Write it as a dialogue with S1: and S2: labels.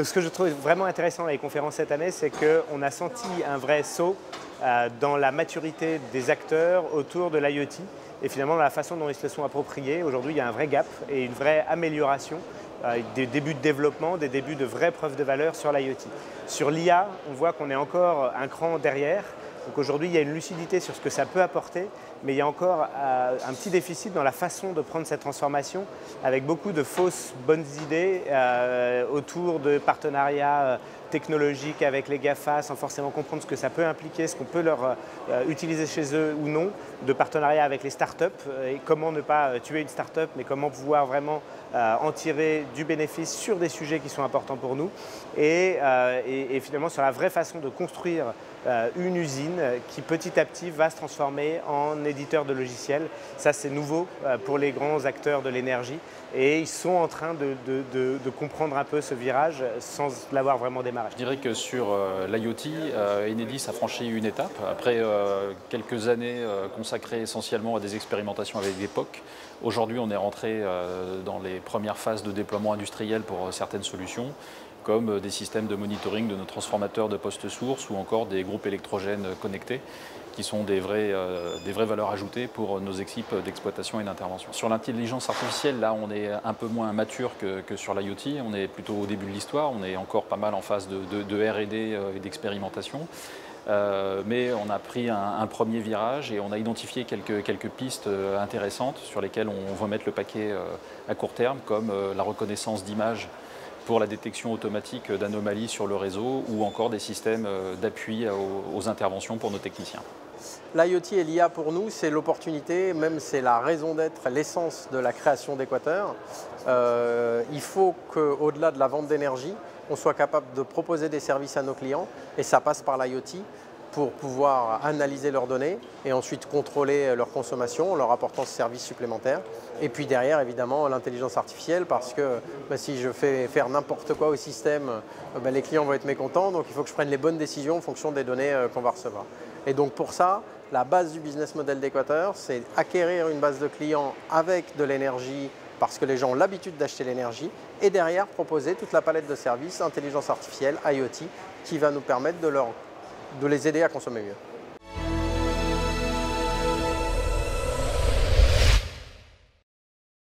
S1: Donc, ce que je trouve vraiment intéressant dans les conférences cette année, c'est qu'on a senti un vrai saut dans la maturité des acteurs autour de l'IoT et finalement dans la façon dont ils se le sont appropriés. Aujourd'hui, il y a un vrai gap et une vraie amélioration, des débuts de développement, des débuts de vraies preuves de valeur sur l'IoT. Sur l'IA, on voit qu'on est encore un cran derrière. Donc aujourd'hui, il y a une lucidité sur ce que ça peut apporter, mais il y a encore un petit déficit dans la façon de prendre cette transformation, avec beaucoup de fausses bonnes idées autour de partenariats technologiques avec les GAFA, sans forcément comprendre ce que ça peut impliquer, ce qu'on peut leur utiliser chez eux ou non, de partenariats avec les startups, et comment ne pas tuer une startup, mais comment pouvoir vraiment en tirer du bénéfice sur des sujets qui sont importants pour nous, et finalement sur la vraie façon de construire une usine qui petit à petit va se transformer en éditeur de logiciels. Ça, c'est nouveau pour les grands acteurs de l'énergie et ils sont en train de comprendre un peu ce virage sans l'avoir vraiment démarré.
S2: Je dirais que sur l'IoT, Enedis a franchi une étape. Après quelques années consacrées essentiellement à des expérimentations avec des POC, aujourd'hui on est rentré dans les premières phases de déploiement industriel pour certaines solutions, comme des systèmes de monitoring de nos transformateurs de poste source ou encore des groupes électrogènes connectés, qui sont des vraies valeurs ajoutées pour nos équipes d'exploitation et d'intervention. Sur l'intelligence artificielle, là, on est un peu moins mature que sur l'IoT. On est plutôt au début de l'histoire. On est encore pas mal en phase de R&D et d'expérimentation. Mais on a pris un premier virage et on a identifié quelques pistes intéressantes sur lesquelles on va mettre le paquet à court terme, comme la reconnaissance d'images pour la détection automatique d'anomalies sur le réseau ou encore des systèmes d'appui aux interventions pour nos techniciens.
S3: L'IoT et l'IA pour nous, c'est l'opportunité, même c'est la raison d'être, l'essence de la création d'Equateur. Il faut qu'au-delà de la vente d'énergie, on soit capable de proposer des services à nos clients et ça passe par l'IoT pour pouvoir analyser leurs données et ensuite contrôler leur consommation en leur apportant ce service supplémentaire. Et puis derrière, évidemment, l'intelligence artificielle parce que si je fais faire n'importe quoi au système, les clients vont être mécontents, donc il faut que je prenne les bonnes décisions en fonction des données qu'on va recevoir. Et donc pour ça, la base du business model d'Equateur, c'est acquérir une base de clients avec de l'énergie parce que les gens ont l'habitude d'acheter l'énergie et derrière proposer toute la palette de services, intelligence artificielle, IoT, qui va nous permettre de les aider à consommer mieux.